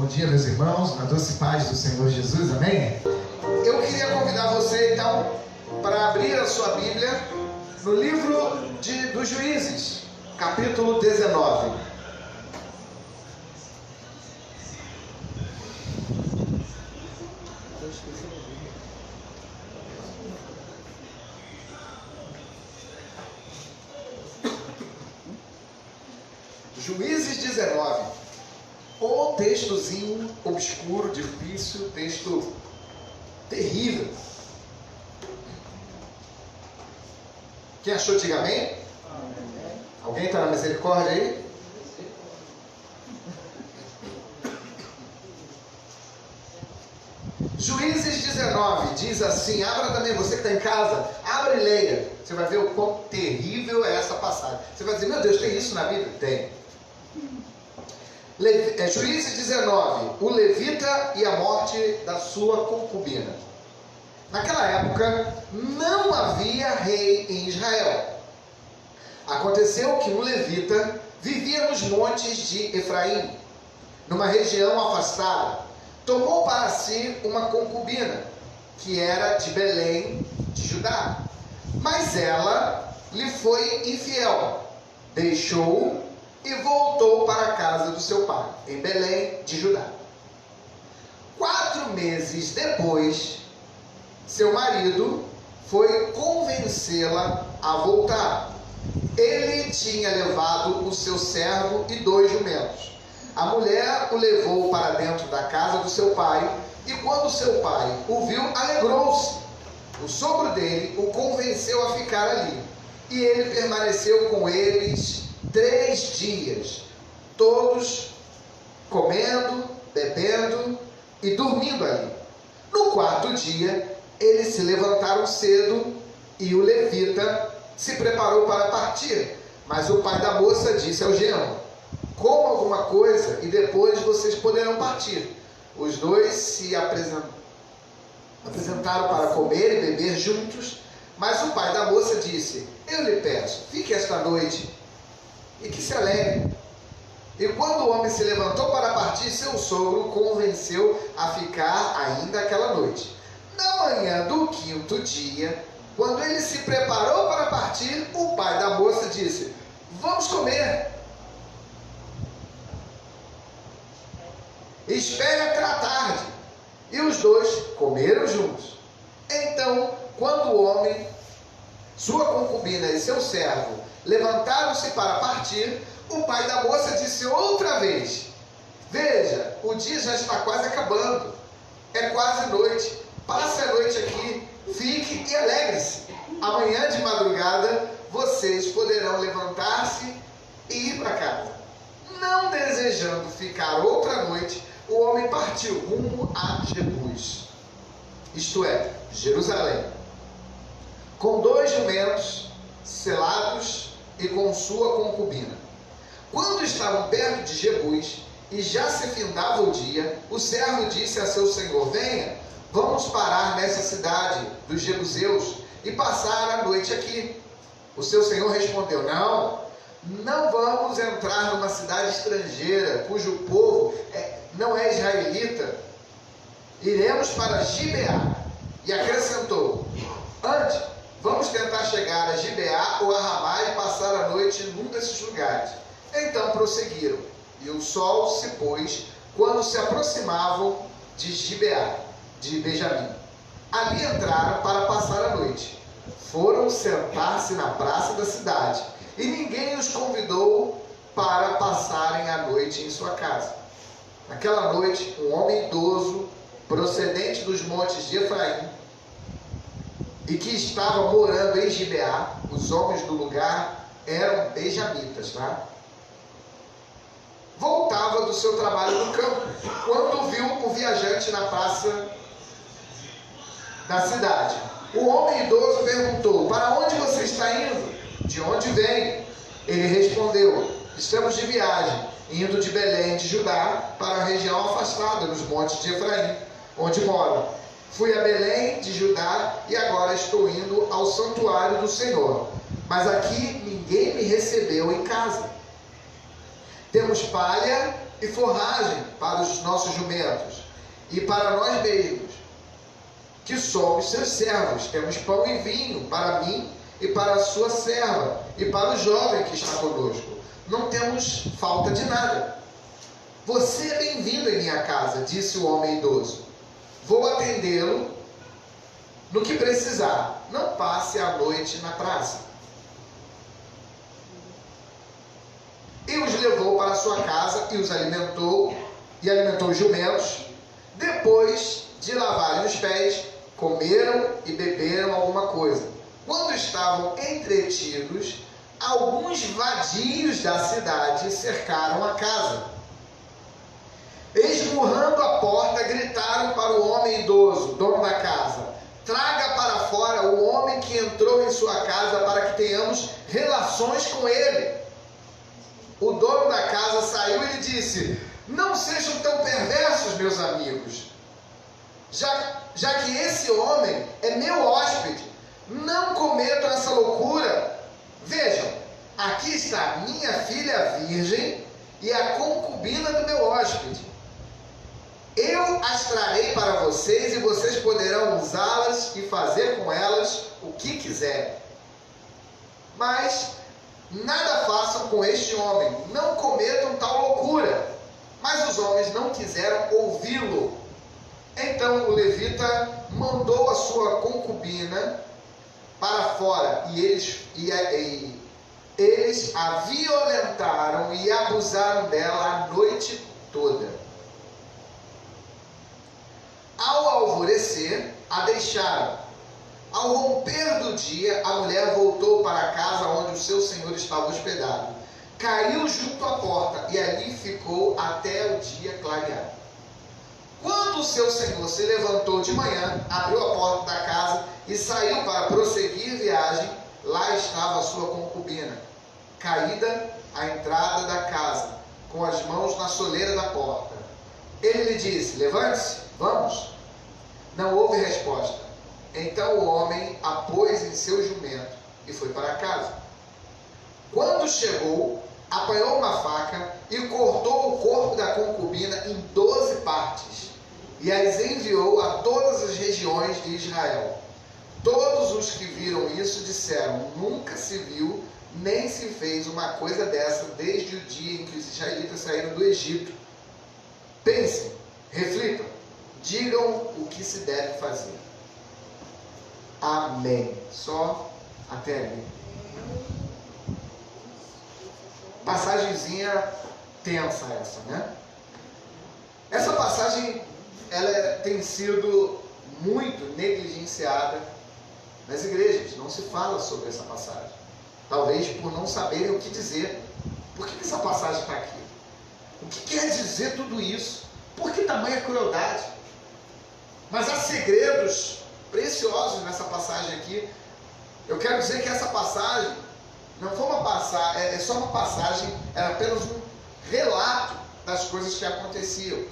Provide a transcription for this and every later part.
Bom dia, meus irmãos, na doce paz do Senhor Jesus, amém? Eu queria convidar você, então, para abrir a sua Bíblia no livro dos Juízes, capítulo 19. Juízes 19. O textozinho obscuro, difícil, texto terrível. Quem achou, diga amém? Alguém está na misericórdia aí? Juízes 19 diz assim, abra também, você que está em casa, abra e leia. Você vai ver o quão terrível é essa passagem. Você vai dizer, meu Deus, tem isso na Bíblia? Tem. Juízes 19, o levita e a morte da sua concubina. Naquela época, não havia rei em Israel. Aconteceu que um levita vivia nos montes de Efraim, numa região afastada. Tomou para si uma concubina, que era de Belém, de Judá. Mas ela lhe foi infiel, deixou-o e voltou para a casa do seu pai, em Belém, de Judá. 4 meses depois, seu marido foi convencê-la a voltar. Ele tinha levado o seu servo e 2 jumentos. A mulher o levou para dentro da casa do seu pai, e quando seu pai o viu, alegrou-se. O sogro dele o convenceu a ficar ali, e ele permaneceu com eles 3 dias, todos comendo, bebendo e dormindo ali. No 4º dia, eles se levantaram cedo e o levita se preparou para partir. Mas o pai da moça disse ao genro, coma alguma coisa e depois vocês poderão partir. Os dois se apresentaram para comer e beber juntos, mas o pai da moça disse, eu lhe peço, fique esta noite e que se alegre. E quando o homem se levantou para partir, seu sogro convenceu a ficar ainda aquela noite. Na manhã do 5º dia, quando ele se preparou para partir, o pai da moça disse, vamos comer. Espere até a tarde. E os dois comeram juntos. Então, quando o homem, sua concubina e seu servo levantaram-se para partir, o pai da moça disse outra vez, veja, o dia já está quase acabando, é quase noite, passe a noite aqui, fique e alegre-se. Amanhã de madrugada vocês poderão levantar-se e ir para casa. Não desejando ficar outra noite, o homem partiu rumo a Jebus, isto é, Jerusalém, com 2 jumentos selados e com sua concubina. Quando estavam perto de Jebus e já se findava o dia, o servo disse a seu senhor, venha, vamos parar nessa cidade dos jebuseus e passar a noite aqui. O seu senhor respondeu, não vamos entrar numa cidade estrangeira, cujo povo não é israelita. Iremos para Gibeá. E acrescentou, antes, vamos tentar chegar a Gibeá ou a Ramá e passar a noite num desses lugares. Então prosseguiram, e o sol se pôs quando se aproximavam de Gibeá, de Benjamim. Ali entraram para passar a noite. Foram sentar-se na praça da cidade, e ninguém os convidou para passarem a noite em sua casa. Naquela noite, um homem idoso, procedente dos montes de Efraim, e que estava morando em Gibeá, os homens do lugar eram benjamitas, tá? Voltava do seu trabalho no campo, quando viu um viajante na praça da cidade. O homem idoso perguntou, para onde você está indo? De onde vem? Ele respondeu, estamos de viagem, indo de Belém de Judá para a região afastada, nos montes de Efraim, onde moro. Fui a Belém de Judá e agora estou indo ao santuário do Senhor. Mas aqui ninguém me recebeu em casa. Temos palha e forragem para os nossos jumentos, e para nós mesmos, que somos seus servos. Temos pão e vinho para mim e para a sua serva, e para o jovem que está conosco. Não temos falta de nada. Você é bem-vindo em minha casa, disse o homem idoso. Vou atendê-lo no que precisar. Não passe a noite na praça. E os levou para sua casa e os alimentou, e alimentou os jumentos. Depois de lavarem os pés, comeram e beberam alguma coisa. Quando estavam entretidos, alguns vadios da cidade cercaram a casa. Esmurrando a porta, gritaram para o homem idoso, dono da casa: traga para fora o homem que entrou em sua casa para que tenhamos relações com ele. O dono da casa saiu e lhe disse: não sejam tão perversos, meus amigos. Já que esse homem é meu hóspede, não cometam essa loucura. Vejam, aqui está minha filha virgem e a concubina do meu hóspede. Eu as trarei para vocês e vocês poderão usá-las e fazer com elas o que quiserem. Mas nada façam com este homem, não cometam tal loucura. Mas os homens não quiseram ouvi-lo. Então o levita mandou a sua concubina para fora, e eles a violentaram e abusaram dela a noite toda. Ao alvorecer, a deixaram. Ao romper do dia, a mulher voltou para a casa onde o seu senhor estava hospedado. Caiu junto à porta e ali ficou até o dia clarear. Quando o seu senhor se levantou de manhã, abriu a porta da casa e saiu para prosseguir viagem, lá estava a sua concubina, caída à entrada da casa, com as mãos na soleira da porta. Ele lhe disse: levante-se, vamos. Não houve resposta. Então o homem a pôs em seu jumento e foi para casa. Quando chegou, apanhou uma faca e cortou o corpo da concubina em 12 partes, e as enviou a todas as regiões de Israel. Todos os que viram isso disseram: nunca se viu, nem se fez uma coisa dessa desde o dia em que os israelitas saíram do Egito. Pensem, reflitam, digam o que se deve fazer. Amém. Só até ali. Passagenzinha tensa essa, né? Essa passagem, ela tem sido muito negligenciada nas igrejas. Não se fala sobre essa passagem. Talvez por não saberem o que dizer. Por que essa passagem está aqui? O que quer dizer tudo isso? Por que tamanha crueldade? Mas há segredos preciosos nessa passagem aqui. Eu quero dizer que essa passagem não foi uma passagem, é só uma passagem, é apenas um relato das coisas que aconteciam.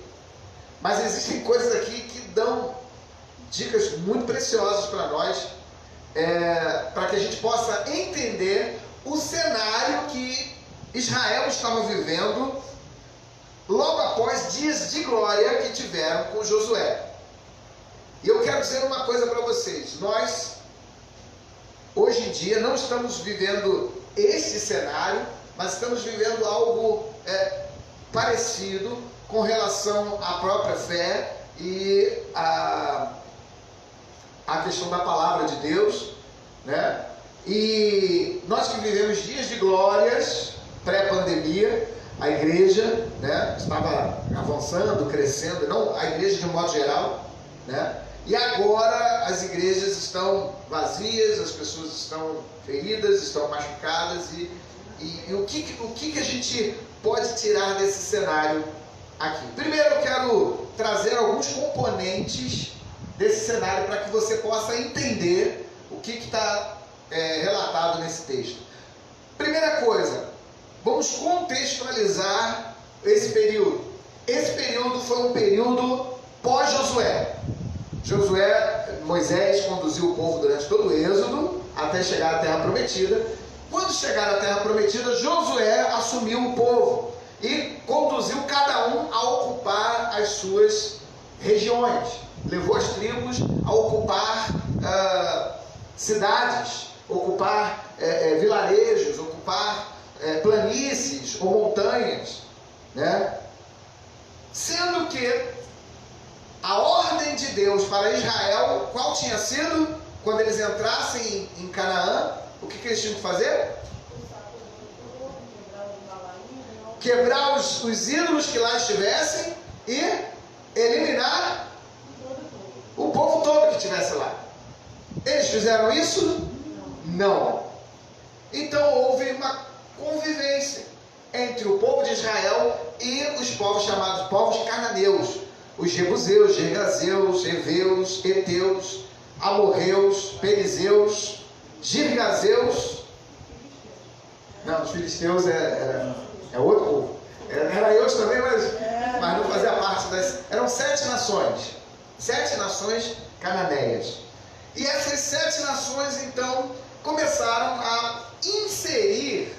Mas existem coisas aqui que dão dicas muito preciosas para nós, para que a gente possa entender o cenário que Israel estava vivendo logo após dias de glória que tiveram com Josué. E eu quero dizer uma coisa para vocês: nós, hoje em dia, não estamos vivendo esse cenário, mas estamos vivendo algo parecido com relação à própria fé e à questão da palavra de Deus, né? E nós que vivemos dias de glórias, pré-pandemia, a igreja, né, estava avançando, crescendo, não a igreja de um modo geral, né? E agora as igrejas estão vazias, as pessoas estão feridas, estão machucadas, e o que a gente pode tirar desse cenário aqui? Primeiro eu quero trazer alguns componentes desse cenário para que você possa entender o que está relatado nesse texto. Primeira coisa, vamos contextualizar esse período. Esse período foi um período pós-Josué. Moisés conduziu o povo durante todo o êxodo até chegar à Terra Prometida. Quando chegaram à Terra Prometida, Josué assumiu o povo e conduziu cada um a ocupar as suas regiões. Levou as tribos a ocupar cidades, ocupar vilarejos, ocupar planícies ou montanhas, né? Sendo que a ordem de Deus para Israel, qual tinha sido? Quando eles entrassem em Canaã, o que eles tinham que fazer? Quebrar os ídolos que lá estivessem e eliminar o povo todo que estivesse lá. Eles fizeram isso? Não. Então houve uma convivência entre o povo de Israel e os povos chamados povos cananeus. Os jebuseus, gergazeus, heveus, heteus, amorreus, perizeus, girgazeus. Não, os filisteus é outro povo. Era eu também, mas não fazia parte das... Eram 7 nações. 7 nações cananeias. E essas 7 nações, então, começaram a inserir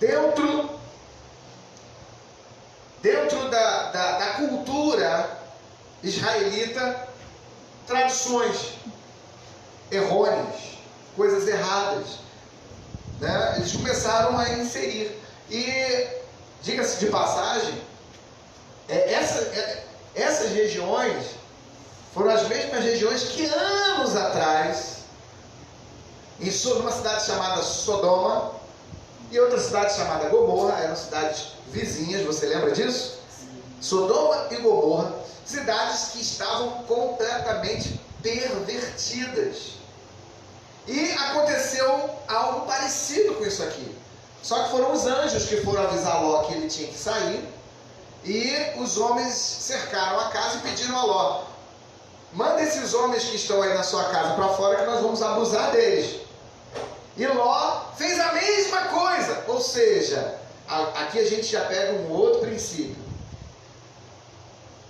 dentro da cultura israelita tradições errôneas, coisas erradas, né? Eles começaram a inserir. E, diga-se de passagem, essas regiões foram as mesmas regiões que anos atrás, numa cidade chamada Sodoma e outra cidade chamada Gomorra, eram cidades vizinhas, você lembra disso? Sodoma e Gomorra, cidades que estavam completamente pervertidas. E aconteceu algo parecido com isso aqui. Só que foram os anjos que foram avisar Ló que ele tinha que sair, e os homens cercaram a casa e pediram a Ló: manda esses homens que estão aí na sua casa para fora que nós vamos abusar deles. E Ló fez a mesma coisa. Ou seja, aqui a gente já pega um outro princípio.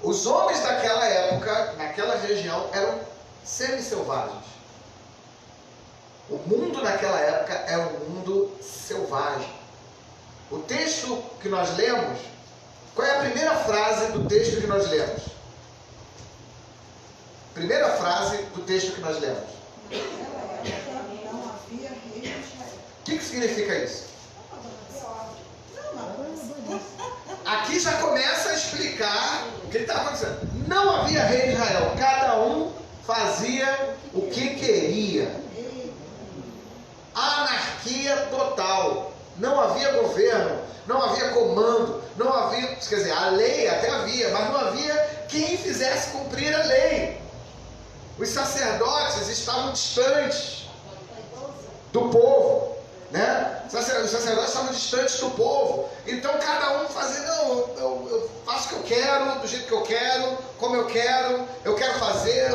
Os homens daquela época, naquela região, eram semi-selvagens. O mundo naquela época é um mundo selvagem. O texto que nós lemos, qual é a primeira frase do texto que nós lemos? Primeira frase do texto que nós lemos. Não havia rei de Israel. O que significa isso? Aqui já começa a explicar o que está acontecendo. Não havia rei de Israel. Cada um fazia o que queria. Anarquia total. Não havia governo, não havia comando, não havia, quer dizer, a lei até havia, mas não havia quem fizesse cumprir a lei. Os sacerdotes estavam distantes do povo, né? Os sacerdotes estavam distantes do povo. Então cada um fazia, não, eu faço o que eu quero, do jeito que eu quero, como eu quero fazer.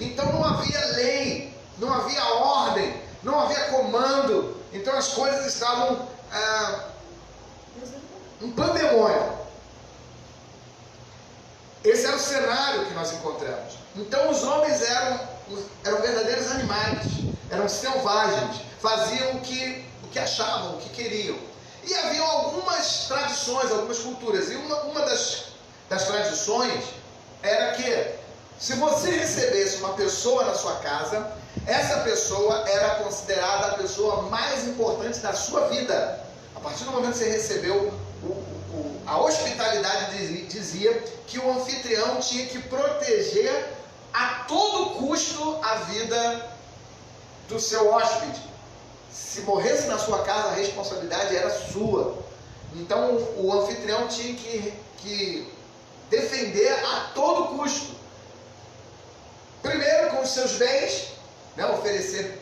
Então não havia lei, não havia ordem, não havia comando. Então as coisas estavam um pandemônio. Esse era o cenário que nós encontramos. Então os homens eram verdadeiros animais, eram selvagens, faziam o que achavam, o que queriam. E havia algumas tradições, algumas culturas. E uma das tradições era que, se você recebesse uma pessoa na sua casa, essa pessoa era considerada a pessoa mais importante da sua vida. A partir do momento que você recebeu, a hospitalidade dizia que o anfitrião tinha que proteger a todo custo a vida do seu hóspede. Se morresse na sua casa, a responsabilidade era sua. Então o anfitrião tinha que defender a todo custo. Primeiro com os seus bens, né, oferecer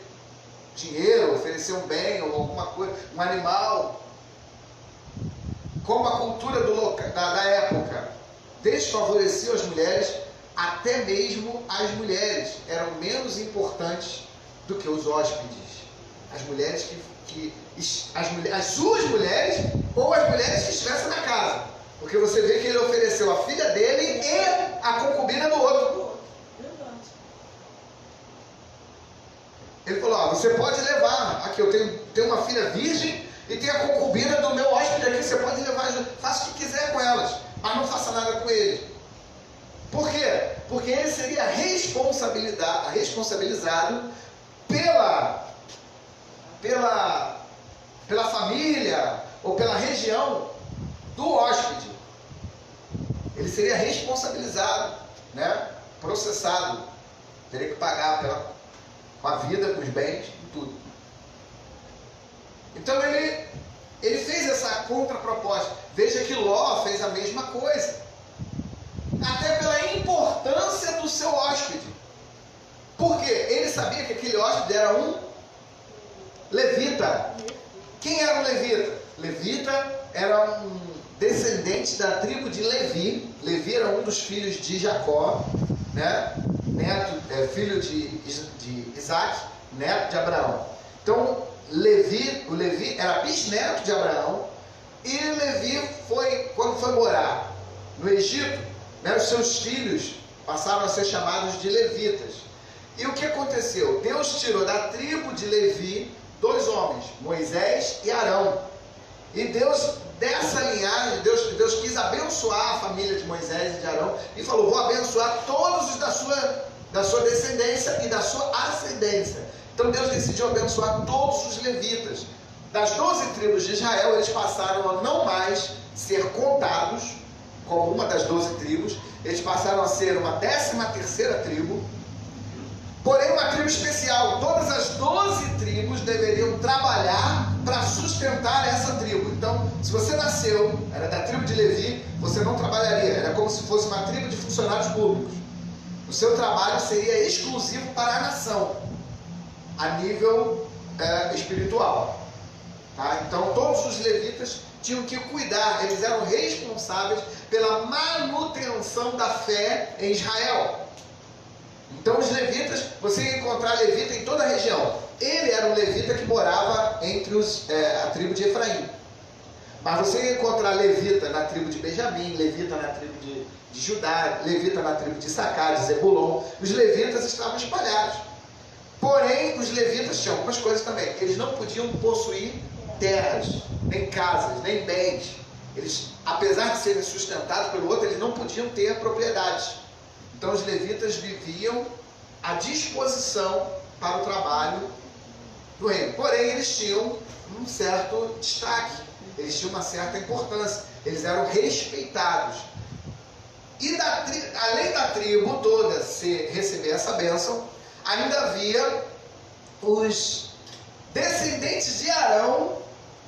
dinheiro, oferecer um bem ou alguma coisa, um animal. Como a cultura da época desfavoreceu as mulheres, até mesmo as mulheres eram menos importantes do que os hóspedes. As mulheres as suas mulheres ou as mulheres que estivessem na casa. Porque você vê que ele ofereceu a filha dele e a concubina do outro. Ele falou: você pode levar, aqui eu tenho uma filha virgem, E tem a concubina do meu hóspede aqui, você pode levar, faça o que quiser com elas, mas não faça nada com ele. Por quê? Porque ele seria responsabilizado pela família ou pela região do hóspede. Ele seria responsabilizado, né? Processado, teria que pagar com a vida, com os bens, com tudo. Então ele fez essa contraproposta. Veja que Ló fez a mesma coisa, até pela importância do seu hóspede. Por quê? Ele sabia que aquele hóspede era um levita. Quem era um levita? Levita era um descendente da tribo de Levi. Levi era um dos filhos de Jacó, né? Filho de Isaac, neto de Abraão. Então, o Levi era bisneto de Abraão. E Levi quando foi morar no Egito, né, os seus filhos passaram a ser chamados de levitas. E o que aconteceu? Deus tirou da tribo de Levi 2 homens, Moisés e Arão. E Deus, dessa linhagem, Deus quis abençoar a família de Moisés e de Arão e falou: vou abençoar todos os da sua descendência e da sua ascendência. Então Deus decidiu abençoar todos os levitas. Das 12 tribos de Israel, eles passaram a não mais ser contados como uma das 12 tribos, eles passaram a ser uma 13ª tribo, porém uma tribo especial. Todas as 12 tribos deveriam trabalhar para sustentar essa tribo. Então, se você nasceu, era da tribo de Levi, você não trabalharia, era como se fosse uma tribo de funcionários públicos. O seu trabalho seria exclusivo para a nação, a nível espiritual. Tá? Então, todos os levitas tinham que cuidar, eles eram responsáveis pela manutenção da fé em Israel. Então os levitas, você ia encontrar levita em toda a região. Ele era um levita que morava entre a tribo de Efraim. Mas você ia encontrar levita na tribo de Benjamim, levita na tribo de Judá, levita na tribo de Issacar, de Zebulon. Os levitas estavam espalhados. Porém, os levitas tinham algumas coisas também. Eles não podiam possuir terras, nem casas, nem bens. Eles, apesar de serem sustentados pelo outro, eles não podiam ter propriedades. Então os levitas viviam à disposição para o trabalho do reino. Porém, eles tinham um certo destaque, eles tinham uma certa importância, eles eram respeitados. E além da tribo toda receber essa bênção, ainda havia os descendentes de Arão,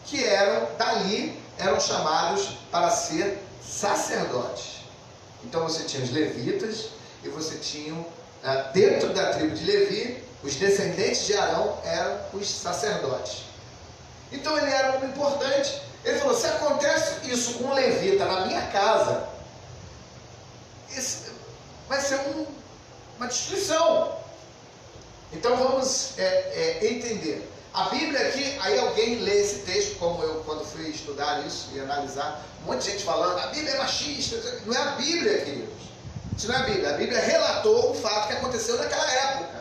que eram chamados para ser sacerdotes. Então você tinha os levitas e você tinha, dentro da tribo de Levi, os descendentes de Arão eram os sacerdotes. Então ele era muito importante. Ele falou: se acontece isso com um levita na minha casa, vai ser uma destruição. Então vamos entender. A Bíblia aqui, aí alguém lê esse texto, como eu quando fui estudar isso e analisar, um monte de gente falando, a Bíblia é machista. Não é a Bíblia, queridos. Isso não é a Bíblia. A Bíblia relatou o fato que aconteceu naquela época.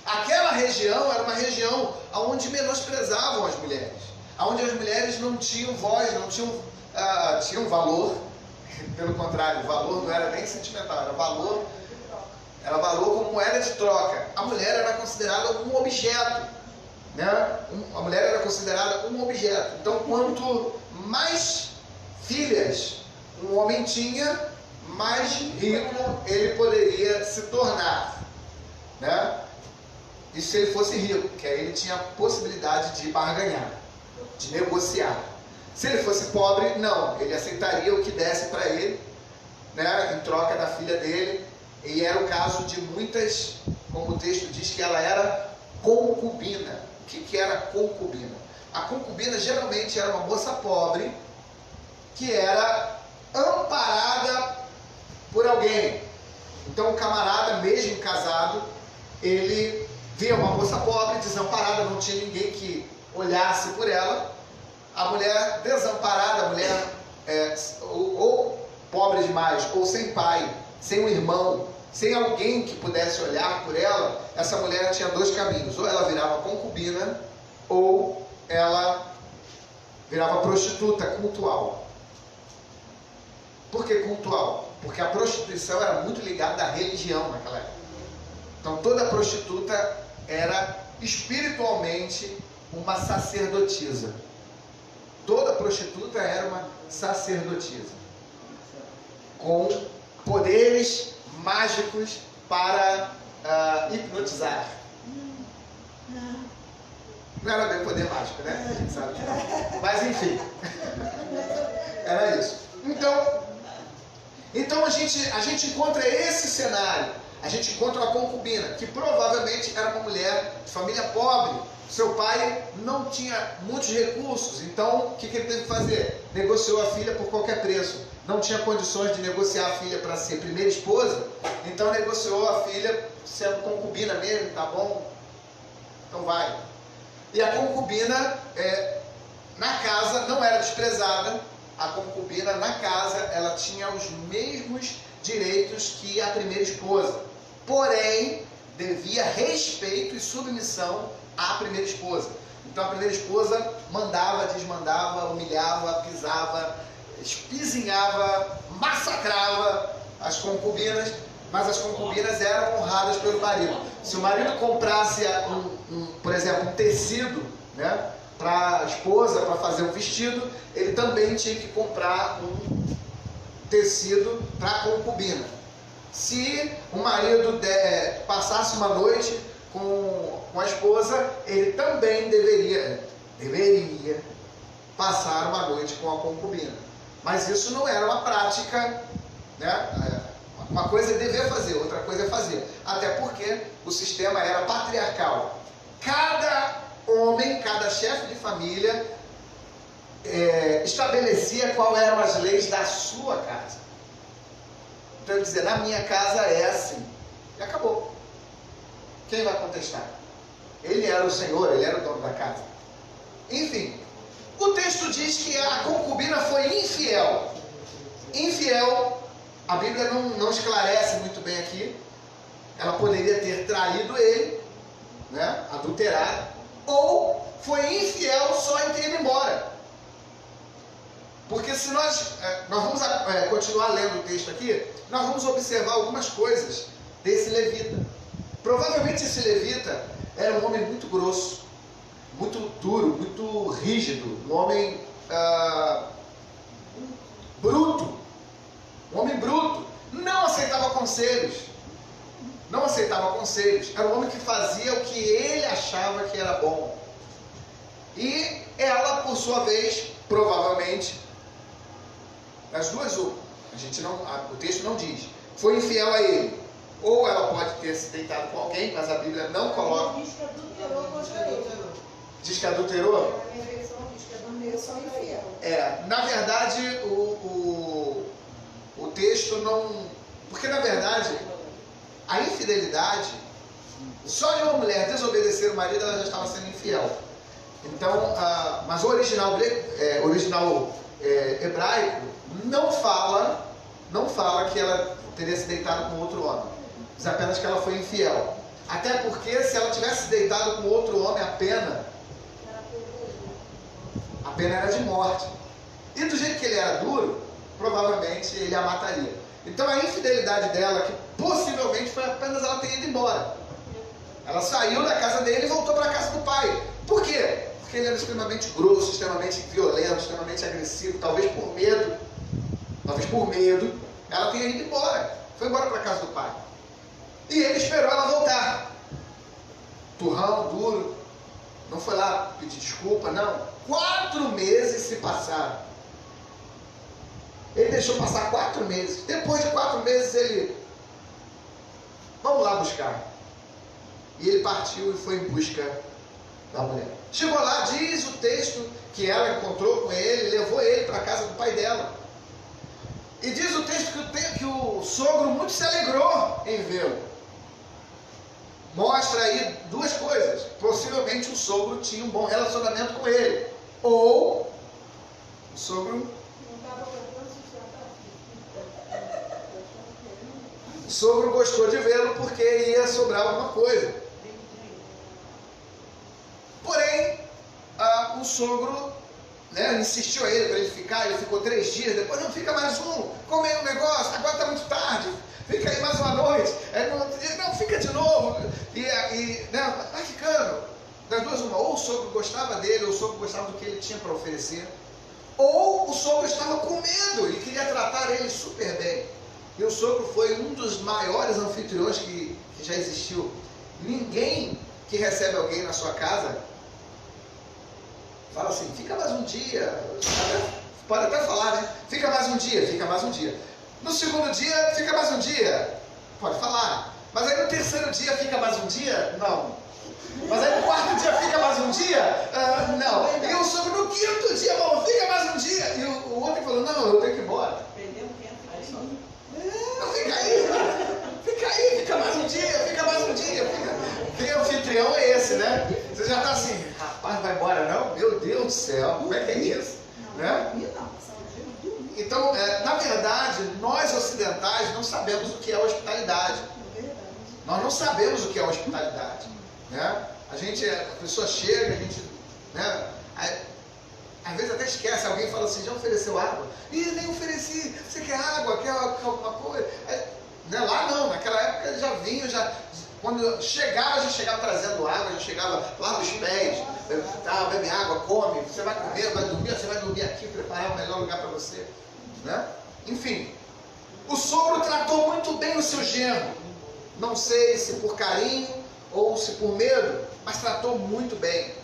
Aquela região era uma região onde menosprezavam as mulheres, onde as mulheres não tinham voz, não tinham valor. Pelo contrário, o valor não era nem sentimental, era valor como moeda de troca. A mulher era considerada um objeto, né? A mulher era considerada um objeto. Então, quanto mais filhas um homem tinha, mais rico ele poderia se tornar, né? E se ele fosse rico, que aí ele tinha a possibilidade de barganhar, de negociar. Se ele fosse pobre, não, ele aceitaria o que desse para ele, né, em troca da filha dele. E era o caso de muitas, como o texto diz, que ela era concubina. O que era concubina? A concubina geralmente era uma moça pobre que era amparada por alguém. Então o camarada, mesmo casado, ele via uma moça pobre, desamparada, não tinha ninguém que olhasse por ela. A mulher desamparada, a mulher ou pobre demais, ou sem pai, sem um irmão, sem alguém que pudesse olhar por ela, essa mulher tinha 2 caminhos: ou ela virava concubina, ou ela virava prostituta cultual. Por que cultual? Porque a prostituição era muito ligada à religião naquela época. Então toda prostituta era espiritualmente uma sacerdotisa. Toda prostituta era uma sacerdotisa, com poderes mágicos para hipnotizar. Não era bem poder mágico, né? A gente sabe que não. Mas enfim, era isso. Então a gente encontra esse cenário. A gente encontra uma concubina, que provavelmente era uma mulher de família pobre. Seu pai não tinha muitos recursos, então o que ele teve que fazer? Negociou a filha por qualquer preço. Não tinha condições de negociar a filha para ser primeira esposa, então negociou a filha sendo concubina mesmo, tá bom? Então vai. E a concubina na casa não era desprezada. A concubina na casa ela tinha os mesmos direitos que a primeira esposa, porém devia respeito e submissão à primeira esposa. Então a primeira esposa mandava, desmandava, humilhava, pisava, espizinhava, massacrava as concubinas, mas as concubinas eram honradas pelo marido. Se o marido comprasse por exemplo, um tecido, né, para a esposa, para fazer um vestido, ele também tinha que comprar um tecido para a concubina. Se o marido passasse uma noite com a esposa, ele também deveria passar uma noite com a concubina. Mas isso não era uma prática, né? Uma coisa é dever fazer, outra coisa é fazer. Até porque o sistema era patriarcal. Cada homem, cada chefe de família estabelecia quais eram as leis da sua casa. Então ele dizia, na minha casa é assim. E acabou. Quem vai contestar? Ele era o senhor, ele era o dono da casa. Enfim, o texto diz que a concubina foi infiel. Infiel, a Bíblia não esclarece muito bem aqui. Ela poderia ter traído ele, né, adulterado, ou foi infiel só em ter ido embora. Porque se nós vamos continuar lendo o texto aqui, nós vamos observar algumas coisas desse levita. Provavelmente esse levita era um homem muito grosso, muito duro, muito rígido, um homem bruto. Um homem bruto. Não aceitava conselhos. Não aceitava conselhos. Era um homem que fazia o que ele achava que era bom. E ela, por sua vez, provavelmente, as duas, o texto não diz, foi infiel a ele. Ou ela pode ter se deitado com alguém, mas a Bíblia não coloca. Diz que adulterou contra ele. Diz que adulterou? A minha versão diz que adulterou infiel. Na verdade, o texto não... Porque, na verdade, a infidelidade, só de uma mulher desobedecer o marido, ela já estava sendo infiel. Então, mas o original hebraico não fala que ela teria se deitado com outro homem. Diz apenas que ela foi infiel. Até porque se ela tivesse se deitado com outro homem, a pena era de morte. E do jeito que ele era duro, provavelmente ele a mataria. Então a infidelidade dela, que possivelmente foi apenas ela ter ido embora. Ela saiu da casa dele e voltou para a casa do pai. Por quê? Porque ele era extremamente grosso, extremamente violento, extremamente agressivo, talvez por medo, ela tenha ido embora. Foi embora para a casa do pai. E ele esperou ela voltar. Turrão, duro. Não foi lá pedir desculpa, não. 4 meses se passaram. Ele deixou passar 4 meses. Depois de 4 meses ele... Vamos lá buscar. E ele partiu e foi em busca da mulher. Chegou lá, diz o texto que ela encontrou com ele, levou ele para a casa do pai dela. E diz o texto que o sogro muito se alegrou em vê-lo. Mostra aí 2 coisas. Possivelmente o sogro tinha um bom relacionamento com ele. Ou o sogro... O sogro gostou de vê-lo porque ia sobrar alguma coisa. Porém, o sogro insistiu a ele para ele ficar, ele ficou 3 dias, depois não, fica mais um, come aí um negócio, agora está muito tarde, fica aí mais uma noite, aí no outro dia, não, fica de novo, vai ficando, das duas uma, ou o sogro gostava dele, ou o sogro gostava do que ele tinha para oferecer, ou o sogro estava com medo e queria tratar ele super bem, e o sogro foi um dos maiores anfitriões que já existiu. Ninguém que recebe alguém na sua casa fala assim, fica mais um dia, pode até falar, né? Fica mais um dia, fica mais um dia. No segundo dia, fica mais um dia, pode falar. Mas aí no terceiro dia, fica mais um dia? Não. Mas aí no quarto dia, fica mais um dia? Não. E o sogro no quinto dia, bom, fica mais um dia. E o outro falou, não, eu tenho que ir embora. Não, fica aí, fica mais um dia, fica mais um dia. Que anfitrião é esse, né? Você já está assim, rapaz, vai embora não? Meu Deus do céu, como é que é isso? Né? Então, na verdade, nós ocidentais não sabemos o que é hospitalidade. Nós não sabemos o que é hospitalidade. Né? A pessoa chega, a gente, né? Às vezes até esquece, alguém fala assim, já ofereceu água? Ih, nem ofereci, você quer água, quer alguma coisa? Né? Lá não, naquela época já vinha, quando chegava, já chegava trazendo água, já chegava, lava os pés, bebe água, come, você vai comer, você vai dormir aqui, preparar o melhor lugar para você. Né? Enfim, o sogro tratou muito bem o seu genro, não sei se por carinho ou se por medo, mas tratou muito bem.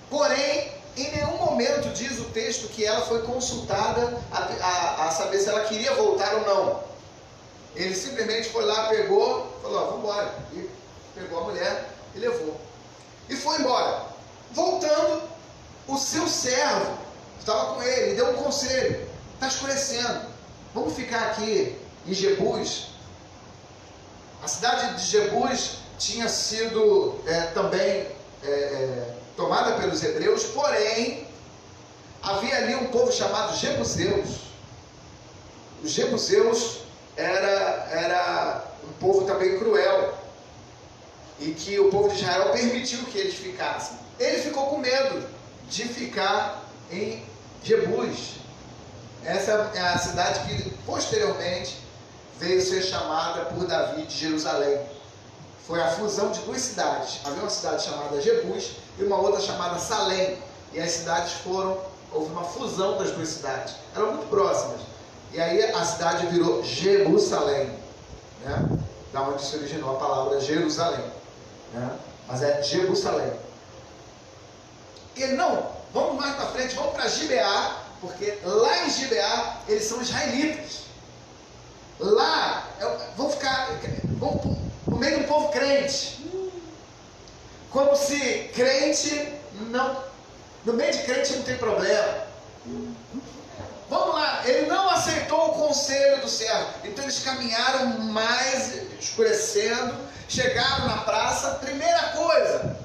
Porém, em nenhum momento diz o texto que ela foi consultada a saber se ela queria voltar ou não. Ele simplesmente foi lá, pegou, falou, vamos embora. E pegou a mulher e levou. E foi embora. Voltando, o seu servo estava com ele, deu um conselho. Está escurecendo. Vamos ficar aqui em Jebus. A cidade de Jebus tinha sido também tomada pelos hebreus, porém, havia ali um povo chamado Jebuseus. Os Jebuseus era um povo também cruel, e que o povo de Israel permitiu que eles ficassem. Ele ficou com medo de ficar em Jebus. Essa é a cidade que posteriormente veio ser chamada por Davi de Jerusalém. Foi a fusão de 2 cidades. Havia uma cidade chamada Jebus e uma outra chamada Salém. E as cidades houve uma fusão das 2 cidades. Eram muito próximas. E aí a cidade virou Jerusalém, né? Da onde se originou a palavra Jerusalém, né? Mas é Jerusalém. E não, vamos mais para frente, vamos para Gibeá, porque lá em Gibeá eles são israelitas. Lá vão no meio do povo crente, como se crente não, no meio de crente não tem problema. Vamos lá, ele não aceitou o conselho do servo, então eles caminharam mais, escurecendo, chegaram na praça, primeira coisa,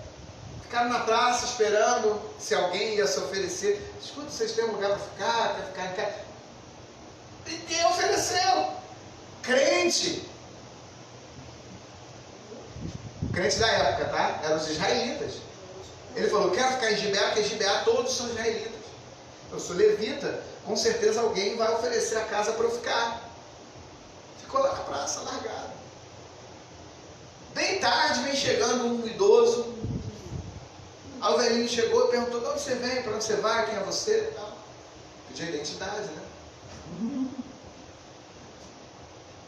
ficaram na praça esperando se alguém ia se oferecer. Escuta, vocês têm um lugar para ficar, quer ficar em casa? Ninguém ofereceu. Crente da época, tá? Eram os israelitas. Ele falou, quero ficar em Gibeá, porque em Gibeá todos são israelitas. Eu sou levita, com certeza alguém vai oferecer a casa para eu ficar. Ficou lá na praça, largado. Bem tarde, vem chegando um idoso. Aí o velhinho chegou e perguntou, de onde você vem, para onde você vai, quem é você? Pediu a identidade, né?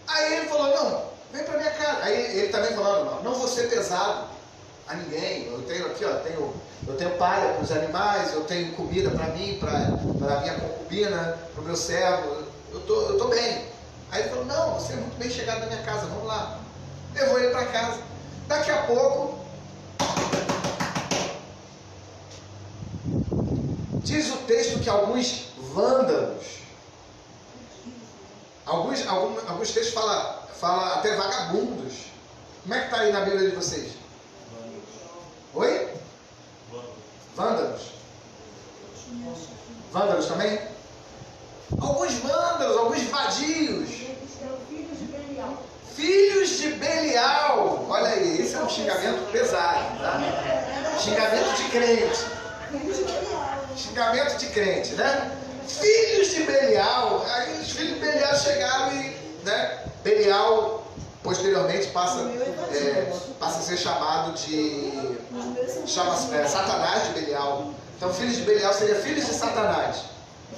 Aí ele falou, não, vem para minha casa. Aí ele também falando, não vou ser pesado a ninguém. Eu tenho aqui, eu tenho palha para os animais, eu tenho comida para mim, para a minha concubina, para o meu servo. Eu estou bem. Aí ele falou, não, você é muito bem chegado na minha casa, vamos lá. Levou ele para casa. Daqui a pouco, diz o texto que alguns vândalos, alguns textos falam até vagabundos. Como é que está aí na Bíblia de vocês? Oi? Vândalos. Vândalos também? Alguns vândalos, alguns vadios. Filhos de Belial. Olha aí, esse é um xingamento pesado, tá? Xingamento de crente. Filhos de Belial. Xingamento de crente, né? Filhos de Belial. Aí os filhos de Belial chegaram e, né? Belial posteriormente passa a ser chamado de Satanás de Belial. Então filhos de Belial seria filhos de Satanás,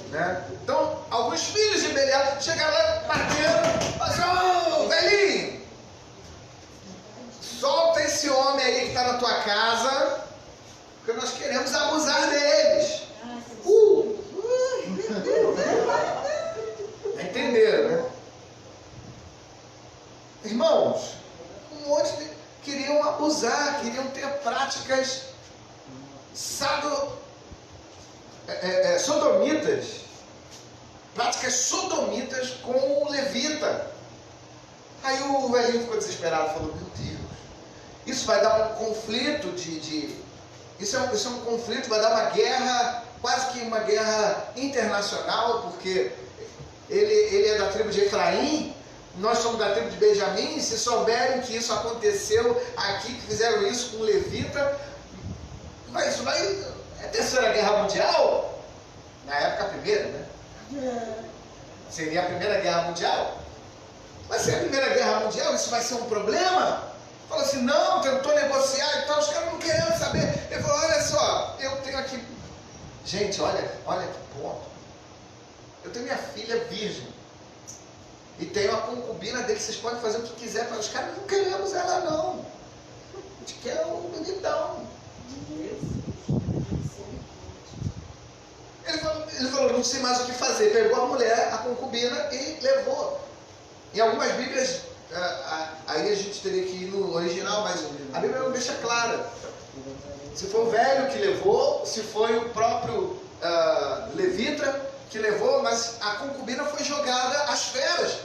né? Então alguns filhos de Belial chegaram lá batendo, falaram: ô, velhinho, solta esse homem aí que está na tua casa, porque nós queremos abusar deles. Entenderam, né? Irmãos, um monte de queriam abusar, queriam ter práticas sodomitas, práticas sodomitas com o levita. Aí o velhinho ficou desesperado, falou: meu Deus, isso vai dar um conflito isso é um conflito, vai dar uma guerra, quase que uma guerra internacional, porque ele é da tribo de Efraim, nós somos da tribo de Benjamim. Se souberem que isso aconteceu aqui, que fizeram isso com o levita, isso vai, é a terceira guerra mundial? Na época a primeira, né? Seria a primeira guerra mundial? Vai ser a primeira guerra mundial? Isso vai ser um problema? Falou assim: não, tentou negociar e tal, os caras não querendo saber. Ele falou: olha só, eu tenho aqui, gente, olha que ponto, eu tenho minha filha virgem e tenho a concubina dele, vocês podem fazer o que quiser, mas os caras não queremos ela não, a gente quer um bonitão. Ele falou: não sei mais o que fazer. Pegou a mulher, a concubina, e levou. Em algumas Bíblias, aí a gente teria que ir no original, mas a Bíblia não deixa clara se foi o velho que levou, se foi o próprio levita que levou, mas a concubina foi jogada às feras.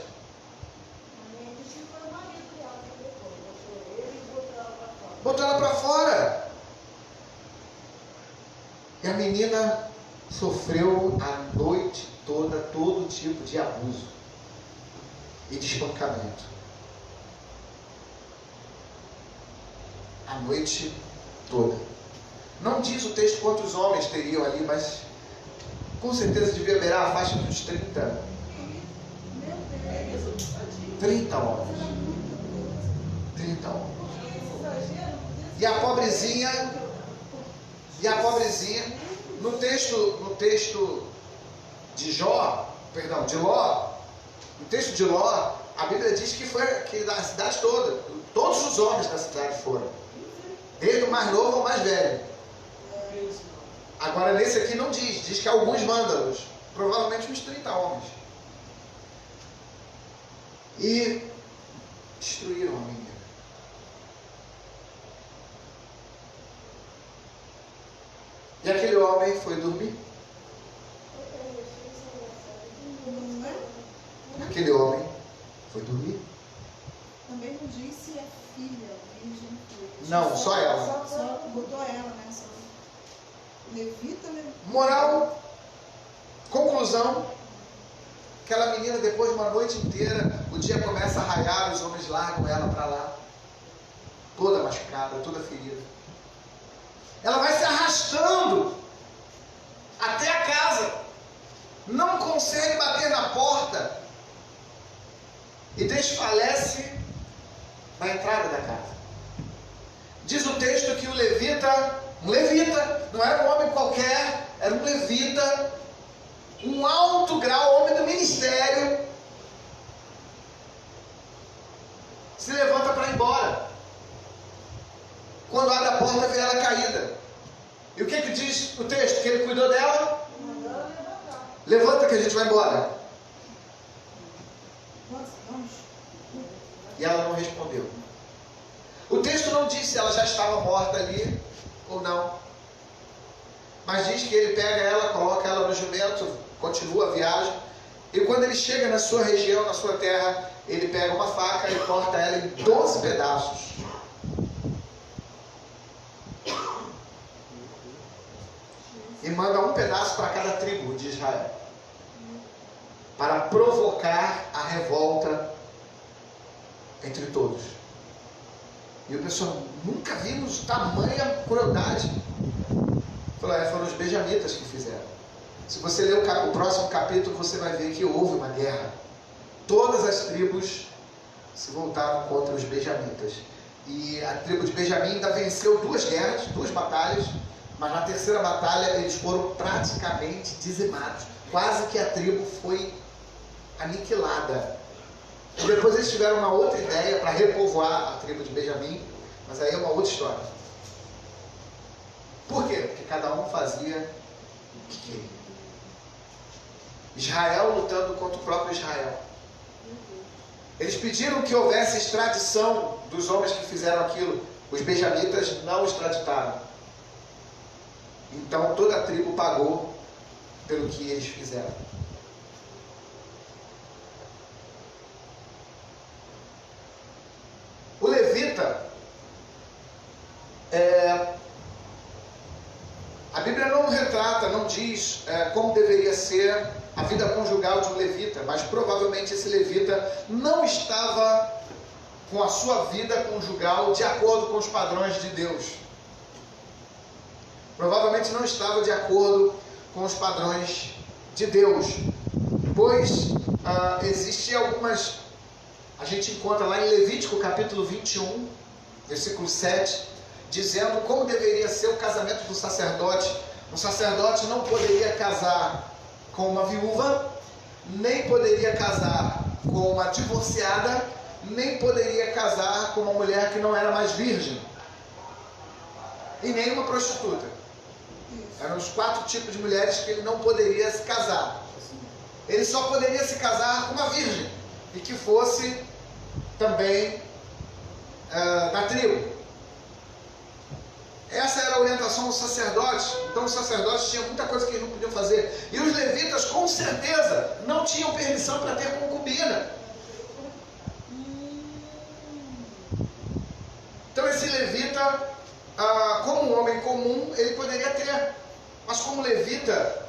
Botou ela para fora. E a menina sofreu a noite toda todo tipo de abuso e de espancamento. A noite toda. Não diz o texto quantos homens teriam ali, mas com certeza devia beirar a faixa dos 30 homens. 30 homens. E a pobrezinha, no texto de Ló, no texto de Ló, a Bíblia diz que foi que da cidade toda, todos os homens da cidade foram, desde o mais novo ao mais velho. Agora nesse aqui não diz que alguns vândalos, provavelmente uns 30 homens, e destruíram a menina. E aquele homem foi dormir. Aquele homem foi dormir. Também não disse é filha, virgem. Não, só ela. Só botou ela, né? Só levita, né? Moral, conclusão, aquela menina, depois de uma noite inteira, o dia começa a raiar, os homens largam ela para lá, toda machucada, toda ferida. Ela vai se arrastando até a casa, não consegue bater na porta e desfalece na entrada da casa. Diz o texto que um levita, não era um homem qualquer, era um levita, um alto grau, homem do ministério, se levanta para ir embora. Quando abre a porta, vê ela caída. E o que diz o texto? Que ele cuidou dela? Levanta que a gente vai embora. E ela não respondeu. O texto não diz se ela já estava morta ali ou não. Mas diz que ele pega ela, coloca ela no jumento, continua a viagem. E quando ele chega na sua região, na sua terra, ele pega uma faca e corta ela em 12 pedaços. E manda um pedaço para cada tribo de Israel, para provocar a revolta entre todos. E o pessoal: nunca vimos tamanha crueldade. Falou: foram os benjamitas que fizeram. Se você ler o próximo capítulo, você vai ver que houve uma guerra. Todas as tribos se voltaram contra os benjamitas. E a tribo de Benjamim ainda venceu 2 guerras, 2 batalhas, mas na terceira batalha eles foram praticamente dizimados. Quase que a tribo foi aniquilada. E depois eles tiveram uma outra ideia para repovoar a tribo de Benjamim, mas aí é uma outra história. Por quê? Porque cada um fazia o que queria. Israel lutando contra o próprio Israel. Eles pediram que houvesse extradição dos homens que fizeram aquilo. Os benjamitas não extraditaram. Então toda a tribo pagou pelo que eles fizeram. O levita, a Bíblia não retrata, não diz como deveria ser a vida conjugal de um levita, mas provavelmente esse levita não estava com a sua vida conjugal de acordo com os padrões de Deus. Provavelmente não estava de acordo com os padrões de Deus, pois existem algumas, a gente encontra lá em Levítico capítulo 21, versículo 7, dizendo como deveria ser o casamento do sacerdote. Um sacerdote não poderia casar com uma viúva, nem poderia casar com uma divorciada, nem poderia casar com uma mulher que não era mais virgem, e nem uma prostituta. Eram os 4 tipos de mulheres que ele não poderia se casar. Ele só poderia se casar com uma virgem, e que fosse também da tribo. Essa era a orientação dos sacerdotes. Então os sacerdotes tinham muita coisa que eles não podiam fazer. E os levitas, com certeza, não tinham permissão para ter concubina. Então esse levita, como um homem comum, ele poderia ter. Mas como levita,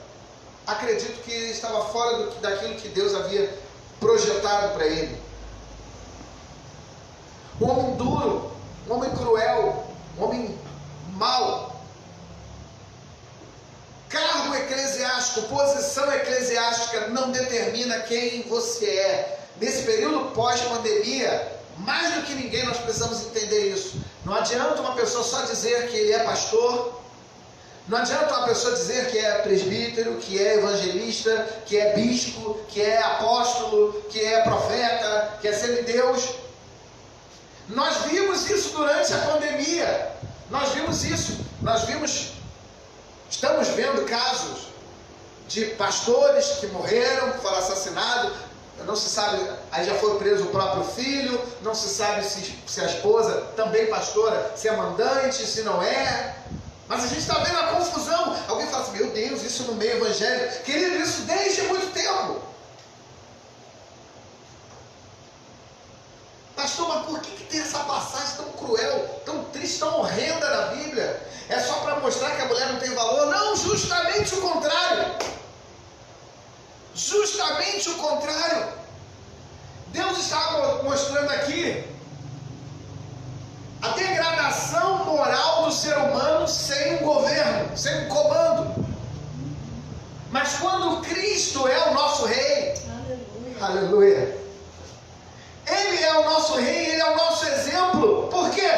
acredito que estava fora daquilo que Deus havia projetado para ele. Um homem duro, um homem cruel, um homem mau. Cargo eclesiástico, posição eclesiástica não determina quem você é. Nesse período pós-pandemia, mais do que ninguém nós precisamos entender isso. Não adianta uma pessoa só dizer que ele é pastor, não adianta uma pessoa dizer que é presbítero, que é evangelista, que é bispo, que é apóstolo, que é profeta, que é semideus. Nós vimos isso durante a pandemia. Nós vimos isso, estamos vendo casos de pastores que morreram, que foram assassinados, não se sabe, aí já foi preso o próprio filho, não se sabe se a esposa, também pastora, se é mandante, se não é, mas a gente está vendo a confusão. Alguém fala assim, meu Deus, isso no meio evangélico, querido, isso desde muito tempo. Pastor, mas por que tem essa passagem tão cruel, tão triste, tão horrenda na Bíblia? É só para mostrar que a mulher não tem valor? Não, justamente o contrário. Justamente o contrário. Deus está mostrando aqui a degradação moral do ser humano sem um governo, sem um comando. Mas quando Cristo é o nosso Rei, aleluia. Ele é o nosso rei, ele é o nosso exemplo. Por quê?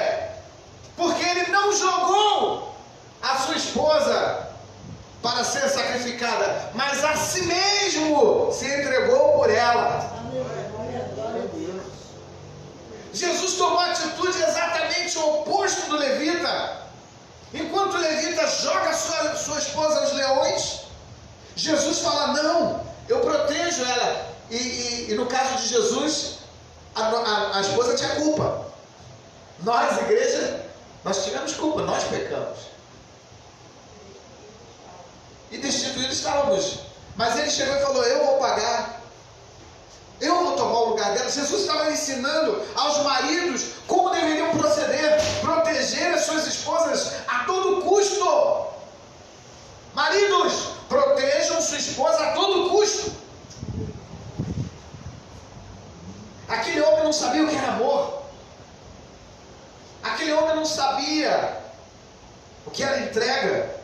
Porque ele não jogou a sua esposa para ser sacrificada, mas a si mesmo se entregou por ela. Jesus tomou a atitude exatamente o oposto do levita. Enquanto o levita joga sua esposa aos leões, Jesus fala, não, eu protejo ela. E no caso de Jesus, a esposa tinha culpa. Nós, igreja, nós tivemos culpa, nós pecamos. E destituídos estávamos. Mas ele chegou e falou, eu vou pagar. Eu vou tomar o lugar dela. Jesus estava ensinando aos maridos como deveriam proceder, proteger as suas esposas a todo custo. Maridos, protejam sua esposa a todo custo. Aquele homem não sabia o que era amor. Aquele homem não sabia o que era entrega.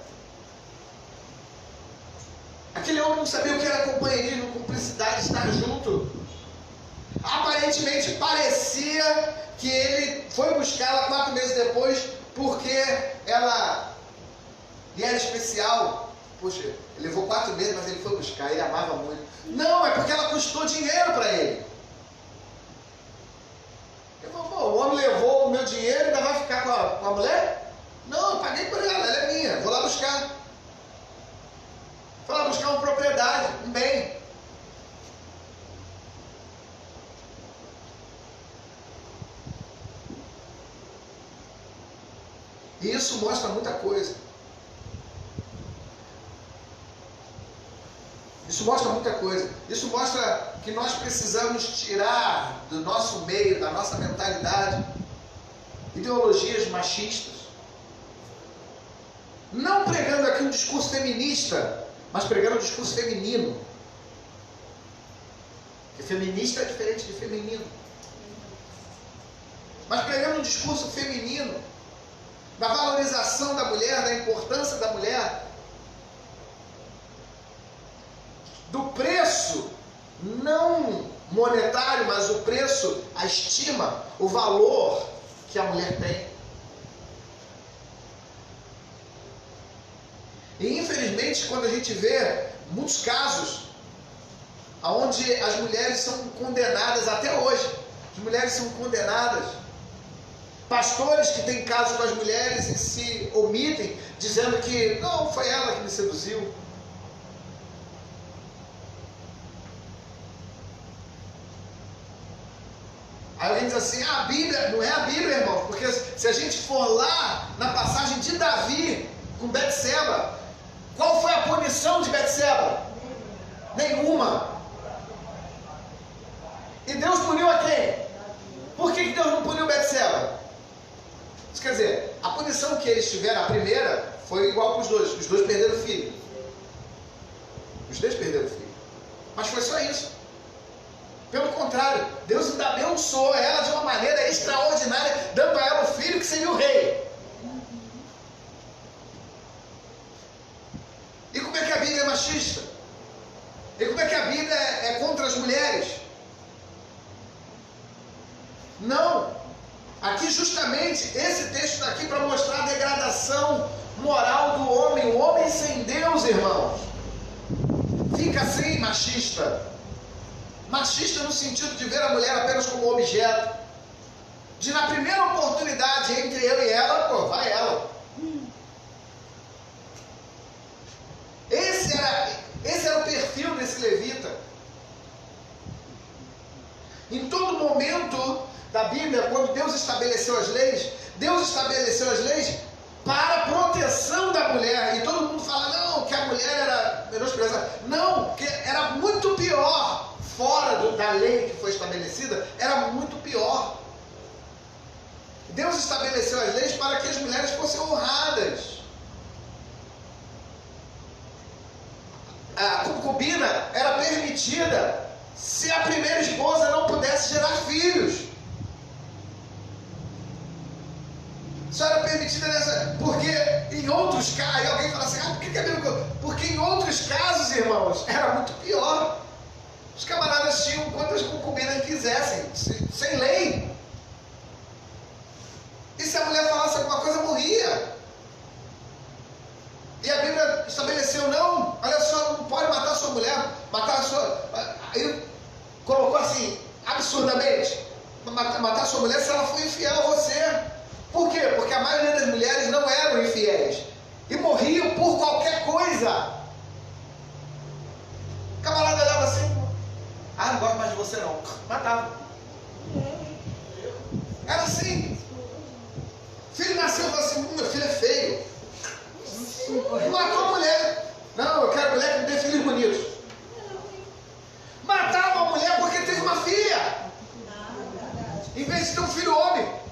Aquele homem não sabia o que era companheirismo, cumplicidade, estar junto. Aparentemente parecia que ele foi buscá-la 4 meses depois porque ela lhe era especial. Poxa, ele levou 4 meses, mas ele foi buscar, ele amava muito. Não, é porque ela custou dinheiro para ele. Ele falou, pô, o homem levou o meu dinheiro e ainda vai ficar com a mulher? Não, eu paguei por ela é minha, vou lá buscar. Foi lá buscar uma propriedade, um bem. E isso mostra muita coisa. Isso mostra muita coisa. Isso mostra que nós precisamos tirar do nosso meio, da nossa mentalidade, ideologias machistas. Não pregando aqui um discurso feminista, mas pregando um discurso feminino. Porque feminista é diferente de feminino. Mas pregando um discurso feminino, da valorização da mulher, da importância da mulher, do preço, não monetário, mas o preço, a estima, o valor que a mulher tem. E infelizmente, quando a gente vê muitos casos onde as mulheres são condenadas, até hoje, as mulheres são condenadas, pastores que têm casos com as mulheres e se omitem, dizendo que não, foi ela que me seduziu. Aí alguém diz assim, a Bíblia, não é a Bíblia, irmão, porque se a gente for lá na passagem de Davi com Betseba, qual foi a punição de Betseba? Nenhuma. E Deus puniu a quem? Por que Deus não puniu Betseba? Isso quer dizer, a punição que eles tiveram, a primeira, foi igual para os dois. Os dois perderam o filho. Os dois perderam o filho. Mas foi só isso. Pelo contrário, Deus ainda abençoou ela de uma maneira extraordinária, dando a ela o filho que seria o rei. E como é que a Bíblia é machista? E como é que a Bíblia é contra as mulheres? Não. Aqui justamente, esse texto está aqui para mostrar a degradação moral do homem. O homem sem Deus, irmãos, fica assim machista. Machista no sentido de ver a mulher apenas como objeto. De na primeira oportunidade entre eu e ela, pô, vai ela. Esse era o perfil desse levita. Em todo momento da Bíblia, quando Deus estabeleceu as leis para a proteção da mulher. E todo mundo fala, não, que a mulher era menosprezada. Não, que era muito pior. Fora da lei que foi estabelecida, era muito pior. Deus estabeleceu as leis para que as mulheres fossem honradas. A concubina era permitida se a primeira esposa não pudesse gerar filhos. Só era permitida nessa... Porque em outros casos... Aí alguém fala assim, por que é mesmo? Porque em outros casos, irmãos, era muito pior. Os camaradas tinham quantas concubinas quisessem, sem lei. E se a mulher falasse alguma coisa, morria. E a Bíblia estabeleceu, não, olha só, não pode matar a sua mulher, matar a sua... Aí colocou assim, absurdamente, matar a sua mulher se ela for infiel a você. Por quê? Porque a maioria das mulheres não eram infiéis. E morriam por qualquer coisa. O camarada olhava assim, não gosto mais de você não. Matava. Era assim. Filho nasceu e falou assim, meu filho é feio. Matou a mulher. Não, eu quero mulher que me dê filhos bonitos. Matava a mulher porque teve uma filha. Em vez de ter um filho homem.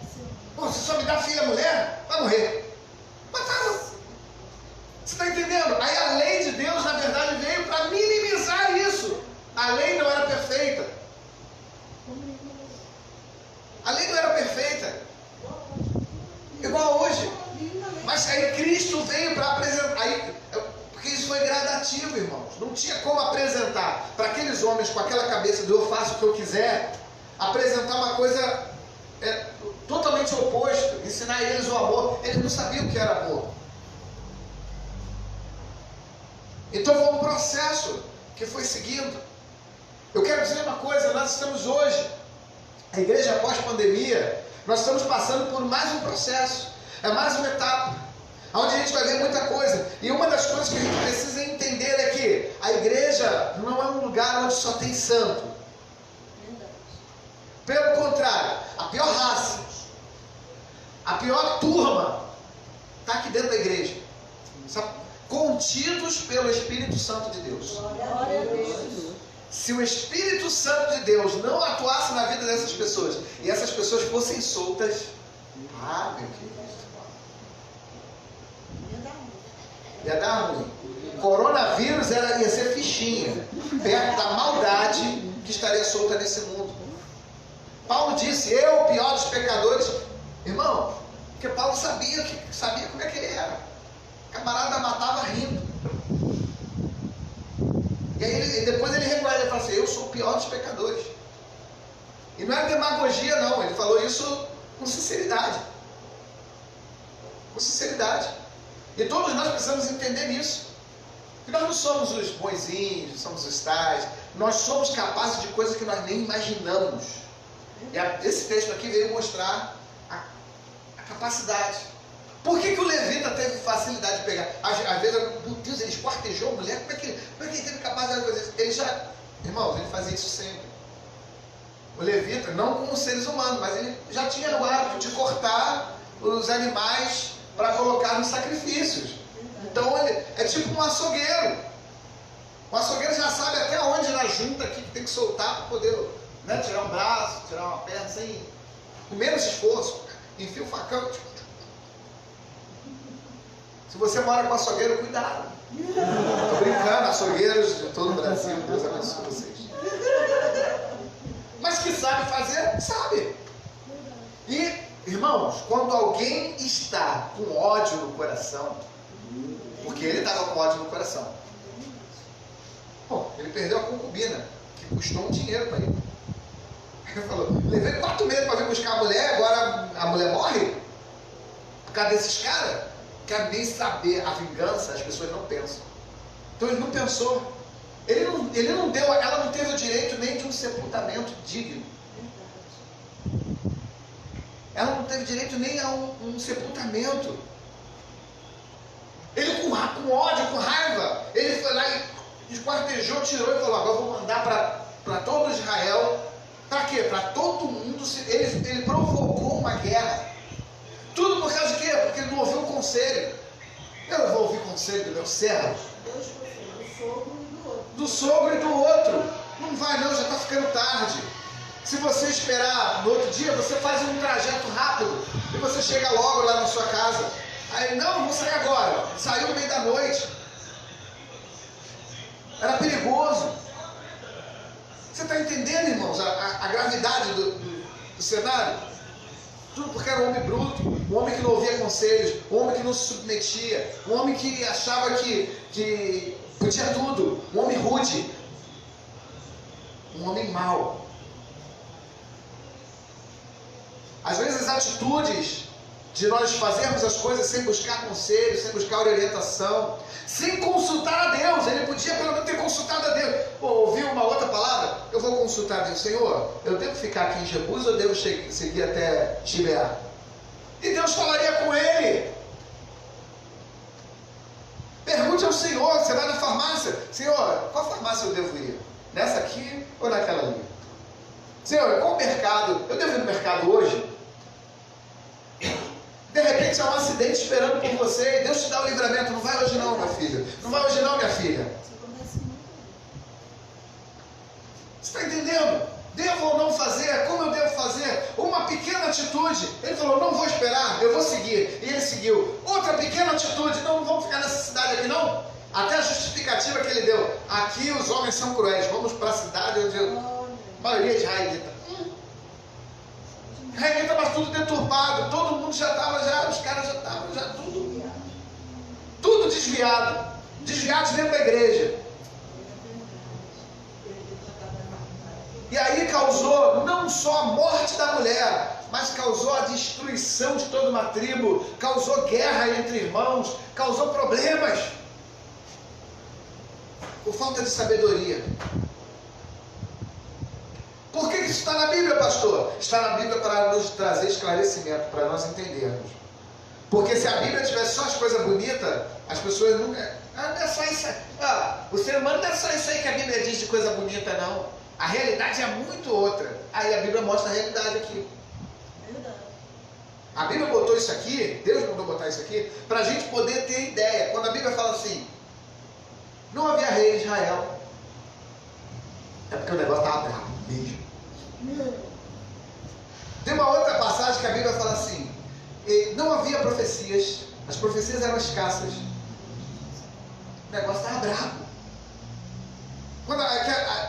Pô, você só me dá filha mulher, vai morrer. Matava. Você está entendendo? Aí a lei de Deus, na verdade, veio para minimizar isso. A lei não era perfeita. A lei não era perfeita. Igual hoje. Mas aí Cristo veio para apresentar. Porque isso foi gradativo, irmãos. Não não tinha como apresentar para aqueles homens com aquela cabeça de eu faço o que eu quiser, apresentar uma coisa totalmente oposta, ensinar eles o amor. Eles não sabiam o que era amor. Então foi um processo que foi seguindo. Eu quero dizer uma coisa, nós estamos hoje, a igreja pós-pandemia, nós estamos passando por mais um processo, é mais uma etapa, onde a gente vai ver muita coisa. E uma das coisas que a gente precisa entender é que a igreja não é um lugar onde só tem santo. Pelo contrário, a pior raça, a pior turma está aqui dentro da igreja, sabe? Contidos pelo Espírito Santo de Deus. Glória a Deus. Se o Espírito Santo de Deus não atuasse na vida dessas pessoas e essas pessoas fossem soltas, meu querido, ia dar ruim. Coronavírus ia ser fichinha perto da maldade que estaria solta nesse mundo. Paulo disse: eu, o pior dos pecadores, irmão, porque Paulo sabia como é que ele era. O camarada matava rindo. E aí depois ele reconhece, ele fala assim: eu sou o pior dos pecadores. E não é demagogia não, ele falou isso com sinceridade. Com sinceridade. E todos nós precisamos entender isso. Que nós não somos os bonzinhos, somos os tais. Nós somos capazes de coisas que nós nem imaginamos. E esse texto aqui veio mostrar a capacidade. Por que o levita teve facilidade de pegar? Às vezes, meu Deus, ele esquartejou a mulher. Como é que ele teve capacidade de fazer isso? Irmãos, ele fazia isso sempre. O levita, não como seres humanos, mas ele já tinha o hábito de cortar os animais para colocar nos sacrifícios. Então ele é tipo um açougueiro. O açougueiro já sabe até onde na junta aqui que tem que soltar para poder, né, tirar um braço, tirar uma perna sem, com menos esforço. Enfia o facão. Se você mora com açougueiro, cuidado. Estou brincando, açougueiros de todo o Brasil, Deus abençoe vocês. Mas que sabe fazer, sabe. E, irmãos, quando alguém está com ódio no coração, porque ele estava com ódio no coração, bom, ele perdeu a concubina, que custou um dinheiro para ele. Ele falou: levei 4 meses para vir buscar a mulher, agora a mulher morre? Por causa desses caras? Quer nem saber. A vingança, as pessoas não pensam. Então ele não pensou. Ele não deu, ela não teve o direito nem de um sepultamento digno. Ela não teve direito nem a um sepultamento. Ele com ódio, com raiva, ele foi lá e esquartejou, tirou e falou: agora eu vou mandar para todo Israel. Para quê? Para todo mundo. Ele provocou uma guerra. Tudo por causa de quê? Porque ele não ouviu o conselho. Eu não vou ouvir o conselho do meu servo. Do sogro e do outro. Não vai não, já está ficando tarde. Se você esperar no outro dia, você faz um trajeto rápido e você chega logo lá na sua casa. Aí, não, vou sair agora. Saiu no meio da noite. Era perigoso. Você está entendendo, irmãos, a gravidade do cenário? Tudo porque era um homem bruto, um homem que não ouvia conselhos, um homem que não se submetia, um homem que achava que podia tudo, um homem rude, um homem mau. Às vezes as atitudes de nós fazermos as coisas sem buscar conselho, sem buscar orientação, sem consultar a Deus. Ele podia pelo menos ter consultado a Deus. Ouviu uma outra palavra? Eu vou consultar a Deus. Senhor, eu devo ficar aqui em Jebus ou devo seguir até Gibeá? E Deus falaria com ele. Pergunte ao Senhor. Você vai na farmácia: Senhor, qual farmácia eu devo ir? Nessa aqui ou naquela ali? Senhor, qual mercado? Eu devo ir no mercado hoje? De repente há um acidente esperando por você e Deus te dá o livramento. Não vai hoje não, meu filho. Não vai hoje não, minha filha. Você está entendendo? Devo ou não fazer? Como eu devo fazer? Uma pequena atitude. Ele falou: não vou esperar, eu vou seguir. E ele seguiu. Outra pequena atitude: não vamos ficar nessa cidade aqui não. Até a justificativa que ele deu: aqui os homens são cruéis, vamos para a cidade onde a maioria é israelita. Israelita, mas tudo deturpado, todo mundo já estava, os caras já estavam, tudo desviado, desviados dentro da igreja. E aí causou não só a morte da mulher, mas causou a destruição de toda uma tribo, causou guerra entre irmãos, causou problemas. Por falta de sabedoria. Por que isso está na Bíblia, pastor? Está na Bíblia para nos trazer esclarecimento, para nós entendermos. Porque se a Bíblia tivesse só as coisas bonitas, as pessoas nunca... não é só isso. O ser humano não é só isso aí que a Bíblia diz de coisa bonita, não. A realidade é muito outra. Aí a Bíblia mostra a realidade aqui. A Bíblia botou isso aqui, Deus mandou botar isso aqui, para a gente poder ter ideia. Quando a Bíblia fala assim, não havia rei em Israel, é porque o negócio estava bravo mesmo. Tem uma outra passagem que a Bíblia fala assim, não havia profecias, as profecias eram escassas, o negócio estava bravo.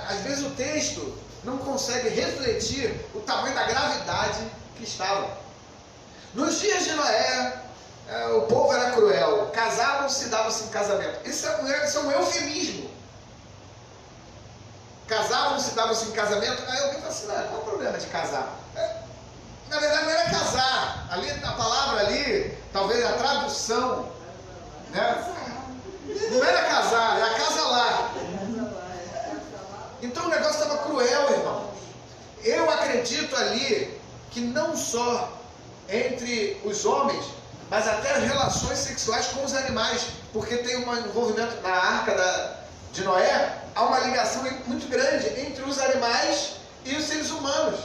Às vezes o texto não consegue refletir o tamanho da gravidade que estava. Nos dias de Noé, o povo era cruel, casavam-se e davam-se em casamento. Isso é um eufemismo. Casavam-se e davam-se em casamento. Aí alguém fala assim, qual é o problema de casar? Na verdade não era casar. Ali, a palavra ali, talvez a tradução, né? Não era casar, era acasalar. Então o negócio estava cruel, irmãos. Eu acredito ali que não só entre os homens, mas até as relações sexuais com os animais, porque tem um envolvimento na arca de Noé, há uma ligação muito grande entre os animais e os seres humanos.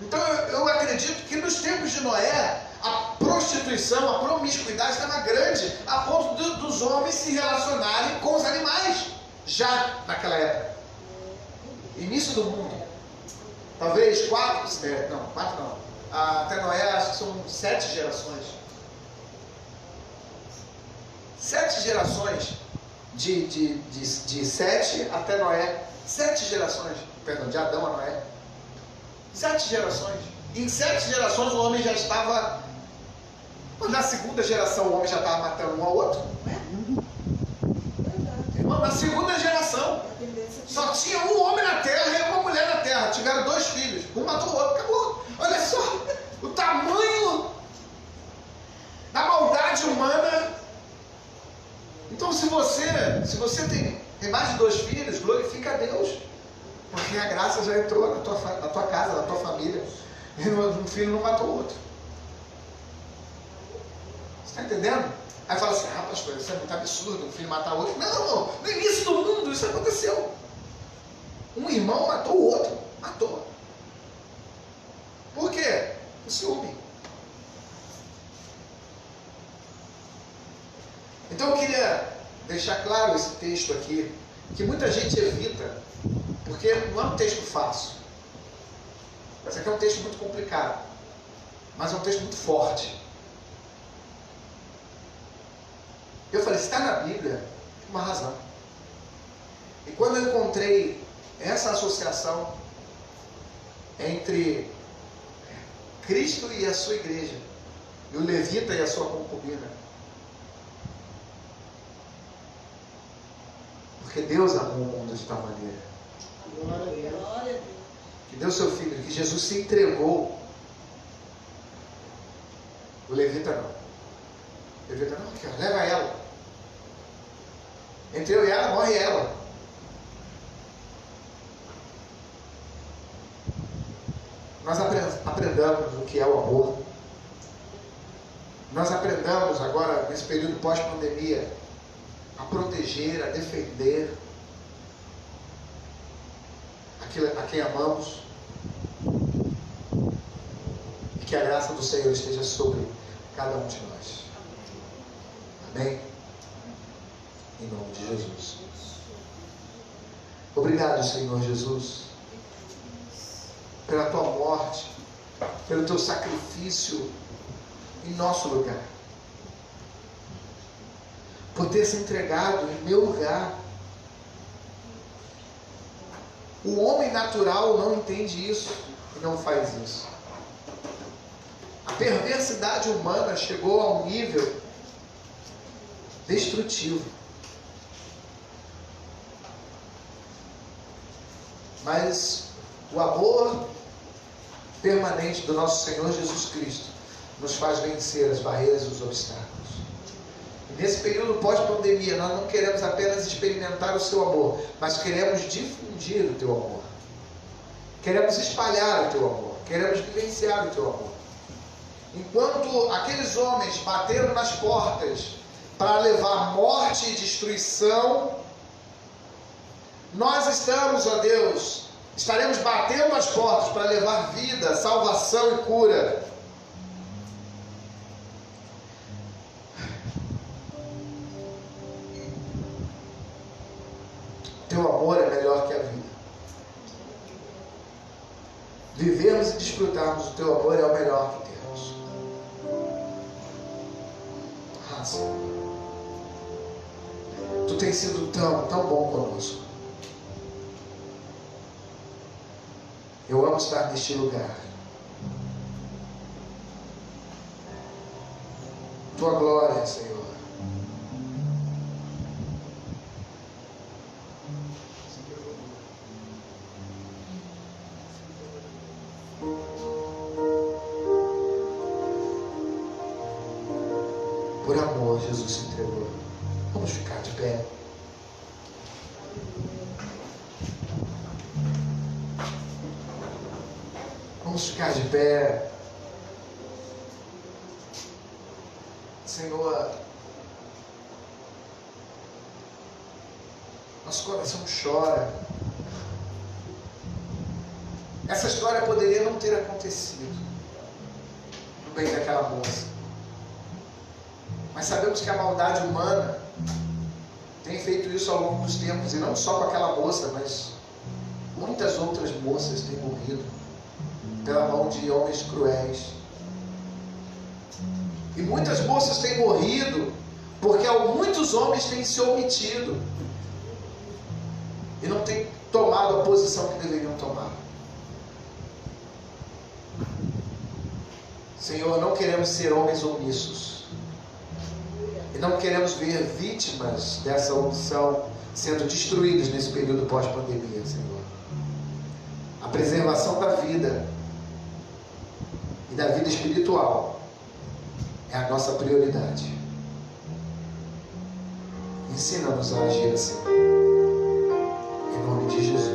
Então eu acredito que nos tempos de Noé, a prostituição, a promiscuidade estava grande, a ponto dos homens se relacionarem com os animais, já naquela época. Início do mundo. Talvez 4 não. Até Noé, acho que são 7 gerações. 7 gerações de 7 até Noé. 7 gerações, perdão, de Adão a Noé. 7 gerações. Em 7 gerações o homem já estava... Na segunda geração o homem já estava matando um ao outro. Irmão, na segunda geração só tinha um homem na terra e uma mulher na terra. Tiveram 2 filhos. Um matou o outro, acabou. Olha só o tamanho da maldade humana. Então se você tem mais de 2 filhos, glorifica a Deus. Porque a graça já entrou na tua casa, na tua família. E um filho não matou o outro. Você está entendendo? Aí fala assim, pastor, isso é muito absurdo, um filho matar o outro. Não, no início do mundo isso aconteceu. Um irmão matou o outro. Matou. Por quê? O ciúme. Então eu queria deixar claro esse texto aqui, que muita gente evita, porque não é um texto fácil. Esse aqui é um texto muito complicado, mas é um texto muito forte. Eu falei, se está na Bíblia, tem uma razão. E quando eu encontrei essa associação entre Cristo e a sua igreja, e o levita e a sua concubina, porque Deus amou o mundo de tal maneira, que deu seu filho, que Jesus se entregou. O levita não. O levita não, aqui, ó, leva ela. Entre eu e ela, morre ela. Nós aprendamos o que é o amor. Nós aprendamos agora, nesse período pós-pandemia, a proteger, a defender a quem amamos. E que a graça do Senhor esteja sobre cada um de nós. Amém? Em nome de Jesus. Obrigado, Senhor Jesus, pela tua morte, pelo teu sacrifício em nosso lugar, por ter se entregado em meu lugar. O homem natural não entende isso e não faz isso. A perversidade humana chegou a um nível destrutivo. Mas O amor permanente do nosso Senhor Jesus Cristo nos faz vencer as barreiras e os obstáculos. E nesse período pós-pandemia, nós não queremos apenas experimentar o seu amor, mas queremos difundir o teu amor. Queremos espalhar o teu amor. Queremos vivenciar o teu amor. Enquanto aqueles homens bateram nas portas para levar morte e destruição, nós estamos, ó Deus, estaremos batendo as portas para levar vida, salvação e cura. Teu amor é melhor que a vida. Vivermos e desfrutarmos do teu amor é o melhor que temos. Ah, Senhor, tu tens sido tão bom conosco. Eu amo estar neste lugar. Tua glória, Senhor. Por amor, Jesus se entregou. Vamos ficar de pé. Vamos ficar de pé. Senhor, nosso coração chora. Essa história poderia não ter acontecido no bem daquela moça. Mas sabemos que a maldade humana tem feito isso ao longo dos tempos, e não só com aquela moça, mas muitas outras moças têm morrido pela mão de homens cruéis. E muitas moças têm morrido porque muitos homens têm se omitido e não têm tomado a posição que deveriam tomar. Senhor, não queremos ser homens omissos. E não queremos ver vítimas dessa omissão sendo destruídos nesse período pós-pandemia, Senhor. A preservação da vida e da vida espiritual é a nossa prioridade. Ensina-nos a agir assim. Em nome de Jesus.